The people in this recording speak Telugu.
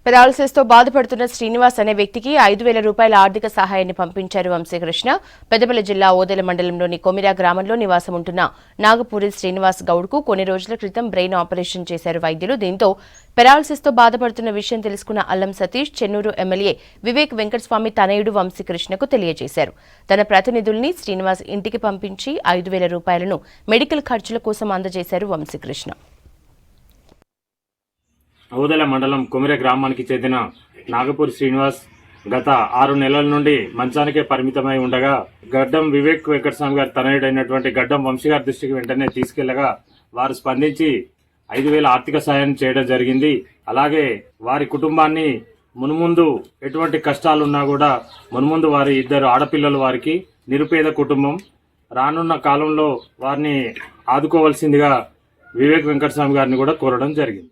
పెరాలసిస్ తో బాధపడుతున్న శ్రీనివాస్ అనే వ్యక్తికి 5,000 రూపాయల ఆర్థిక సహాయాన్ని పంపించారు వంశీకృష్ణ. పెద్దపల్లి జిల్లా ఓదెల మండలంలోని కొమిరా గ్రామంలో నివాసం ఉంటున్న నాగపూరి శ్రీనివాస్ గౌడ్కు కొన్ని రోజుల క్రితం బ్రెయిన్ ఆపరేషన్ చేశారు వైద్యులు. దీంతో పెరాలసిస్ తో బాధపడుతున్న విషయం తెలుసుకున్న అల్లం సతీష్ చెన్నూరు ఎమ్మెల్యే వివేక్ వెంకటస్వామి తనయుడు వంశీకృష్ణకు తెలియజేశారు. తన ప్రతినిధుల్ని శ్రీనివాస్ ఇంటికి పంపించి 5,000 రూపాయలను మెడికల్ ఖర్చుల కోసం అందజేశారు వంశీకృష్ణ. ఓదెల మండలం కొమిర గ్రామానికి చెందిన నాగపూరి శ్రీనివాస్ గత 6 నెలల నుండి మంచానికే పరిమితమై ఉండగా గడ్డం వివేక్ వెంకటస్వామి గారి తనయుడైనటువంటి గడ్డం వంశీ గారి దృష్టికి వెంటనే తీసుకెళ్లగా వారు స్పందించి 5,000 ఆర్థిక సాయం చేయడం జరిగింది. అలాగే వారి కుటుంబాన్ని మున్ముందు ఎటువంటి కష్టాలున్నా కూడా మున్ముందు వారి 2 ఆడపిల్లలు వారికి నిరుపేద కుటుంబం రానున్న కాలంలో వారిని ఆదుకోవాల్సిందిగా వివేక్ వెంకటస్వామి గారిని కూడా కోరడం జరిగింది.